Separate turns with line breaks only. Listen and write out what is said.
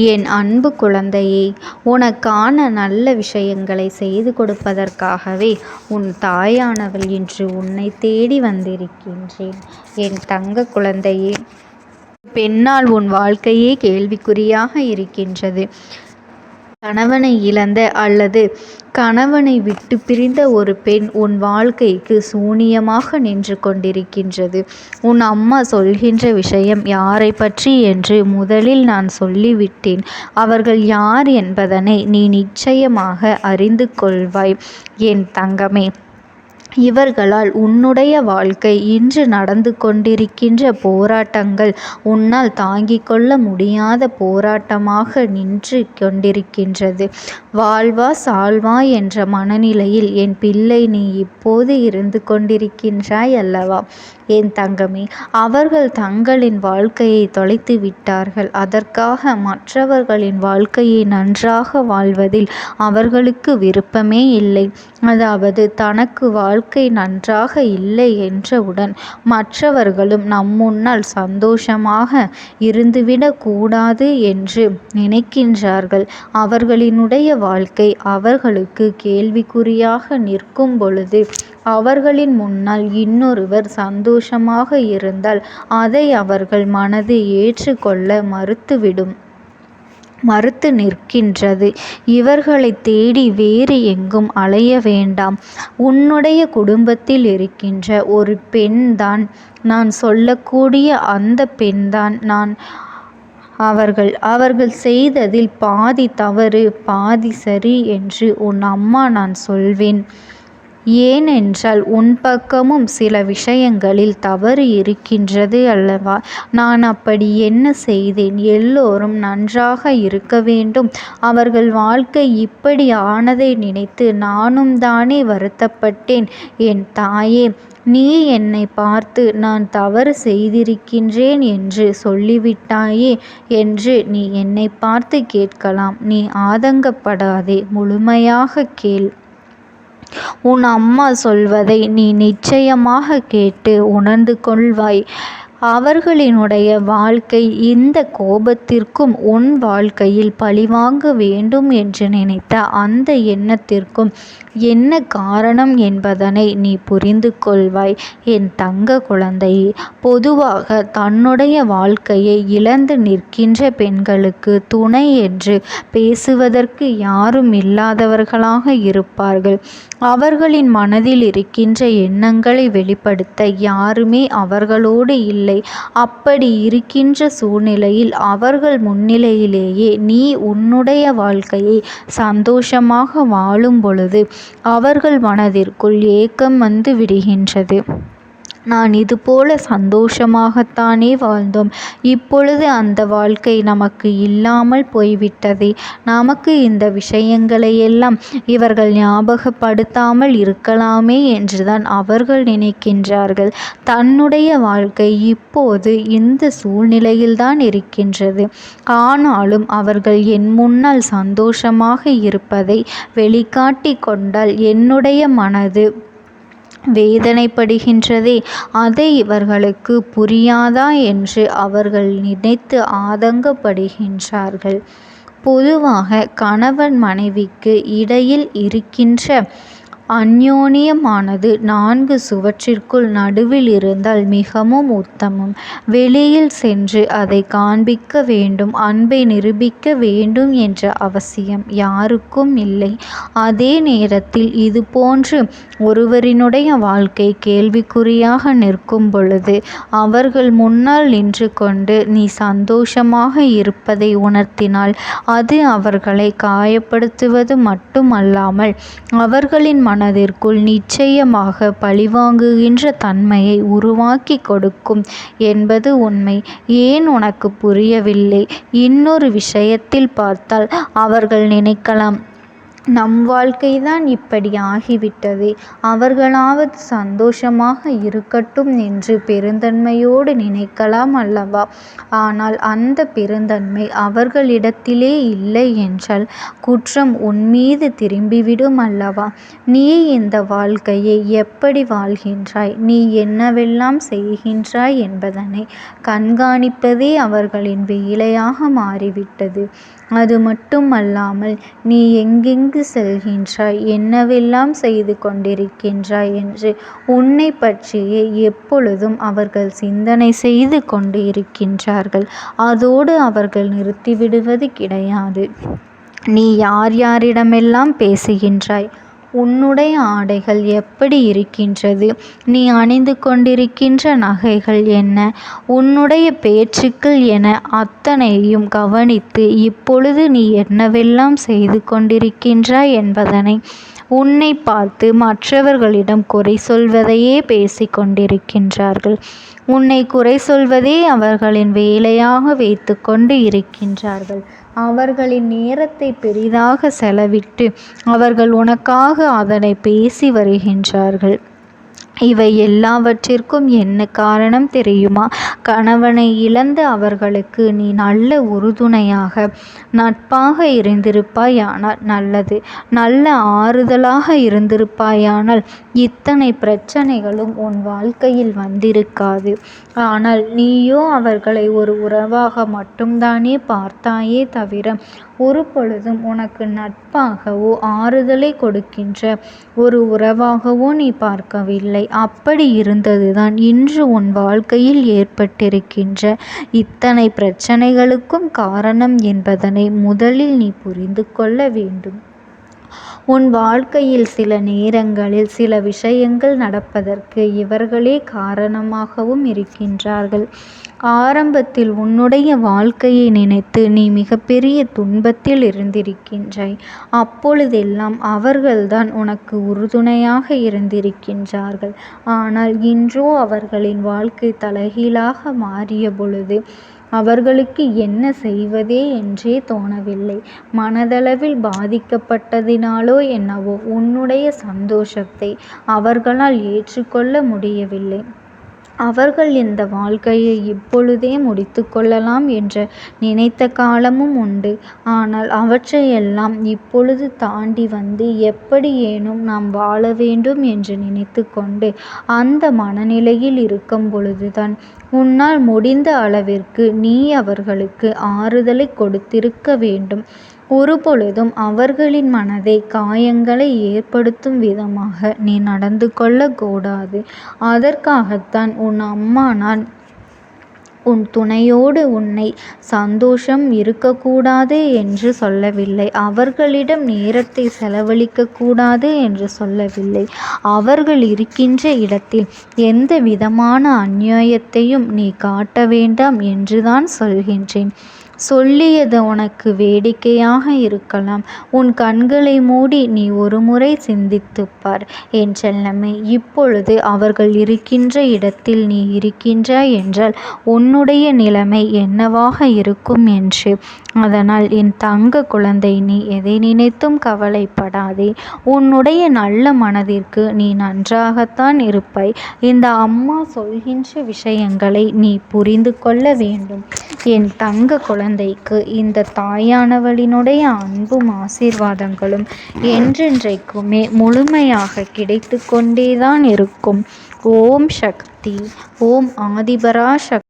என் அன்பு குழந்தையே, உனக்கான நல்ல விஷயங்களை செய்து கொடுப்பதற்காகவே உன் தாயானவள் இன்று உன்னை தேடி வந்திருக்கின்றேன். என் தங்க குழந்தையே, பெண்ணால் உன் வாழ்க்கையே கேள்விக்குறியாக இருக்கின்றது. கணவனை இழந்த அல்லது கணவனை விட்டு பிரிந்த ஒரு பெண் உன் வாழ்க்கைக்கு சூனியமாக நின்று கொண்டிருக்கின்றது. உன் அம்மா சொல்கின்ற விஷயம் யாரை பற்றி என்று முதலில் நான் சொல்லிவிட்டேன். அவர்கள் யார் என்பதனை நீ நிச்சயமாக அறிந்து கொள்வாய் என் தங்கமே. இவர்களால் உன்னுடைய வாழ்க்கை இன்று நடந்து கொண்டிருக்கின்ற போராட்டங்கள் உன்னால் தாங்கிக் கொள்ள முடியாத போராட்டமாக நின்று கொண்டிருக்கின்றது. வாழ்வா சால்வா என்ற மனநிலையில் என் பிள்ளை நீ இப்போது இருந்து கொண்டிருக்கின்றாய் அல்லவா என் தங்கமே. அவர்கள் தங்களின் வாழ்க்கையை தொலைத்து விட்டார்கள். அதற்காக மற்றவர்களின் வாழ்க்கையை நன்றாக வாழ்வதில் அவர்களுக்கு விருப்பமே இல்லை. அதாவது தனக்கு வாழ்க்கை நன்றாக இல்லை என்றவுடன் மற்றவர்களும் நம் முன்னால் சந்தோஷமாக இருந்துவிடக் கூடாது என்று நினைக்கின்றார்கள். அவர்களினுடைய வாழ்க்கை அவர்களுக்கு கேள்விக்குறியாக நிற்கும் பொழுது அவர்களின் முன்னால் இன்னொருவர் சந்தோஷமாக இருந்தால் அதை அவர்கள் மனது ஏற்றுக்கொள்ள மறுத்து நிற்கின்றது. இவர்களை தேடி வேறு எங்கும் அலைய வேண்டாம். உன்னுடைய குடும்பத்தில் இருக்கின்ற ஒரு பெண்தான் நான் சொல்லக்கூடிய அந்த பெண்தான் நான். அவர்கள் செய்ததில் பாதி தவறு பாதி சரி என்று உன் அம்மா நான் சொல்வேன். ஏனென்றால் உன் பக்கமும் சில விஷயங்களில் தவறு இருக்கின்றது அல்லவா. நான் அப்படி என்ன செய்தேன்? எல்லோரும் நன்றாக இருக்க வேண்டும். அவர்கள் வாழ்க்கை இப்படி ஆனதை நினைத்து நானும் தானே வருத்தப்பட்டேன். என் தாயே, நீ என்னை பார்த்து நான் தவறு செய்திருக்கின்றேன் என்று சொல்லிவிட்டாயே என்று நீ என்னை பார்த்து கேட்கலாம். நீ ஆதங்கப்படாதே, முழுமையாக கேள். உன் அம்மா சொல்வதை நீ நிச்சயமாக கேட்டு உணர்ந்து கொள்வாய். அவர்களினுடைய வாழ்க்கை இந்த கோபத்திற்கும் உன் வாழ்க்கையில் பழிவாங்க வேண்டும் என்று நினைத்த அந்த எண்ணத்திற்கும் என்ன காரணம் என்பதனை நீ புரிந்து கொள்வாய் என் தங்க குழந்தையே. பொதுவாக தன்னுடைய வாழ்க்கையை இழந்து நிற்கின்ற பெண்களுக்கு துணை என்று பேசுவதற்கு யாரும் இல்லாதவர்களாக இருப்பார்கள். அவர்களின் மனதில் இருக்கின்ற எண்ணங்களை வெளிப்படுத்த யாருமே அவர்களோடு இல்லை. அப்படி இருக்கின்ற சூழ்நிலையில் அவர்கள் முன்னிலையிலேயே நீ உன்னுடைய வாழ்க்கையை சந்தோஷமாக வாழும் பொழுது அவர்கள் மனதிற்குள் ஏக்கம் வந்து விடுகின்றது. நான் இதுபோல சந்தோஷமாகத்தானே வாழ்ந்தோம். இப்பொழுது அந்த வாழ்க்கை நமக்கு இல்லாமல் போய்விட்டதே. நமக்கு இந்த விஷயங்களையெல்லாம் இவர்கள் ஞாபகப்படுத்தாமல் இருக்கலாமே என்றுதான் அவர்கள் நினைக்கின்றார்கள். தன்னுடைய வாழ்க்கை இப்போது இந்த சூழ்நிலையில்தான் இருக்கின்றது. ஆனாலும் அவர்கள் என் முன்னால் சந்தோஷமாக இருப்பதை வெளிக்காட்டி கொண்டால் என்னுடைய மனது வேதனைப்படுகின்றதே. அதை இவர்களுக்கு புரியாதா என்று அவர்கள் நினைத்து ஆதங்கப்படுகின்றார்கள். பொதுவாக கணவன் மனைவிக்கு இடையில் இருக்கின்ற அந்யோன்யமானது 4 சுவற்றிற்குள் நடுவில் இருந்தால் மிகவும் உத்தமம். வெளியில் சென்று அதை காண்பிக்க வேண்டும், அன்பை நிரூபிக்க வேண்டும் என்ற அவசியம் யாருக்கும் இல்லை. அதே நேரத்தில் இது போன்று ஒருவரினுடைய வாழ்க்கை கேள்விக்குறியாக நிற்கும் பொழுது அவர்கள் முன்னால் நின்று கொண்டு நீ சந்தோஷமாக இருப்பதை உணர்த்தினால் அது அவர்களை காயப்படுத்துவது மட்டுமல்லாமல் அவர்களின் மனதிற்குள் நிச்சயமாக பழிவாங்குகின்ற தன்மையை உருவாக்கி கொடுக்கும் என்பது உண்மை. ஏன் உனக்கு புரியவில்லை? இன்னொரு விஷயத்தில் பார்த்தால் அவர்கள் நினைக்கலாம், நம் வாழ்க்கைதான் இப்படி ஆகிவிட்டதே, அவர்களாவது சந்தோஷமாக இருக்கட்டும் என்று பெருந்தன்மையோடு நினைக்கலாம் அல்லவா? ஆனால் அந்த பெருந்தன்மை அவர்களிடத்திலே இல்லை என்றால் குற்றம் உன்மீது திரும்பிவிடும் அல்லவா? நீ இந்த வாழ்க்கையை எப்படி வாழ்கின்றாய், நீ என்னவெல்லாம் செய்கின்றாய் என்பதனை கண்காணிப்பதே அவர்களின் வேலையாக மாறிவிட்டது. அது மட்டுமல்லாமல் நீ எங்கெங்கு செல்கின்றாய், என்னவெல்லாம் செய்து கொண்டிருக்கின்றாய் என்று உன்னை பற்றியே எப்பொழுதும் அவர்கள் சிந்தனை செய்து கொண்டு இருக்கின்றார்கள். அதோடு அவர்கள் நிறுத்திவிடுவது கிடையாது. நீ யார் யாரிடமெல்லாம் பேசுகின்றாய், உன்னுடைய ஆடைகள் எப்படி இருக்கின்றது, நீ அணிந்து கொண்டிருக்கின்ற நகைகள் என்ன, உன்னுடைய பேச்சுக்கள் என அத்தனையும் கவனித்து இப்பொழுது நீ என்னவெல்லாம் செய்து கொண்டிருக்கின்றாய் என்பதனை உன்னை பார்த்து மற்றவர்களிடம் குறை சொல்வதையே பேசி கொண்டிருக்கின்றார்கள். உன்னை குறை சொல்வதே அவர்களின் வேலையாக வைத்து கொண்டு இருக்கின்றார்கள். அவர்களின் நேரத்தை பெரிதாக செலவிட்டு அவர்கள் உனக்காக அதனை பேசி வருகின்றார்கள். இவை எல்லாவற்றிற்கும் என்ன காரணம் தெரியுமா? கணவனை இழந்த அவர்களுக்கு நீ நல்ல உறுதுணையாக நட்பாக இருந்திருப்பாயானால் நல்லது, நல்ல ஆறுதலாக இருந்திருப்பாயானால் இத்தனை பிரச்சனைகளும் உன் வாழ்க்கையில் வந்திருக்காது. ஆனால் நீயோ அவர்களை ஒரு உறவாக மட்டும்தானே பார்த்தாயே தவிர ஒரு பொழுதும் உனக்கு நட்பாகவோ ஆறுதலை கொடுக்கின்ற ஒரு உறவாகவோ நீ பார்க்கவில்லை. அப்படி இருந்ததுதான் இன்று உன் வாழ்க்கையில் ஏற்பட்டிருக்கின்ற இத்தனை பிரச்சனைகளுக்கும் காரணம் என்பதனை முதலில் நீ புரிந்து கொள்ள வேண்டும். உன் வாழ்க்கையில் சில நேரங்களில் சில விஷயங்கள் நடப்பதற்கு இவர்களே காரணமாகவும் இருக்கின்றார்கள். ஆரம்பத்தில் உன்னுடைய வாழ்க்கையை நினைத்து நீ மிகப்பெரிய துன்பத்தில் இருந்திருக்கின்றாய். அப்பொழுதெல்லாம் அவர்கள்தான் உனக்கு உறுதுணையாக இருந்திருக்கின்றார்கள். ஆனால் இன்றோ அவர்களின் வாழ்க்கை தலைகீழாக மாறிய பொழுது அவர்களுக்கு என்ன செய்வதே என்றே தோணவில்லை. மனதளவில் பாதிக்கப்பட்டதினாலோ என்னவோ உன்னுடைய சந்தோஷத்தை அவர்களால் ஏற்றுக்கொள்ள முடியவில்லை. அவர்கள் இந்த வாழ்க்கையை இப்பொழுதே முடித்து கொள்ளலாம் என்று நினைத்த காலமும் உண்டு. ஆனால் அவற்றையெல்லாம் இப்பொழுது தாண்டி வந்து எப்படியேனும் நாம் வாழ வேண்டும் என்று நினைத்து கொண்டு அந்த மனநிலையில் இருக்கும் பொழுதுதான் உன்னால் முடிந்த அளவிற்கு நீ அவர்களுக்கு ஆறுதலை கொடுத்திருக்க வேண்டும். ஒரு பொழுதும் அவர்களின் மனதை காயங்களை ஏற்படுத்தும் விதமாக நீ நடந்து கொள்ளக்கூடாது. அதற்காகத்தான் உன் அம்மா நான் உன் துணையோடு உன்னை சந்தோஷம் இருக்கக்கூடாது என்று சொல்லவில்லை. அவர்களிடம் நேரத்தை செலவழிக்கக்கூடாது என்று சொல்லவில்லை. அவர்கள் இருக்கின்ற இடத்தில் எந்த விதமான அநியாயத்தையும் நீ காட்ட வேண்டாம் என்றுதான் சொல்கின்றேன். சொல்லியது உனக்கு வேடிக்கையாக இருக்கலாம். உன் கண்களை மூடி நீ ஒரு முறை சிந்தித்துப்பார் என் செல்லமே. இப்பொழுது அவர்கள் இருக்கின்ற இடத்தில் நீ இருக்கின்றாய் என்றால் உன்னுடைய நிலைமை என்னவாக இருக்கும் என்று. அதனால் என் தங்க குழந்தை, நீ எதை நினைத்தும் கவலைப்படாதே. உன்னுடைய நல்ல மனதிற்கு நீ நன்றாகத்தான் இருப்பாய். இந்த அம்மா சொல்கின்ற விஷயங்களை நீ புரிந்து கொள்ள வேண்டும். என் தங்க குழந்தைக்கு இந்த தாயானவளினுடைய அன்பும் ஆசீர்வாதங்களும் என்றென்றைக்குமே முழுமையாக கிடைத்து கொண்டேதான் இருக்கும். ஓம் சக்தி. ஓம் ஆதிபரா சக்தி.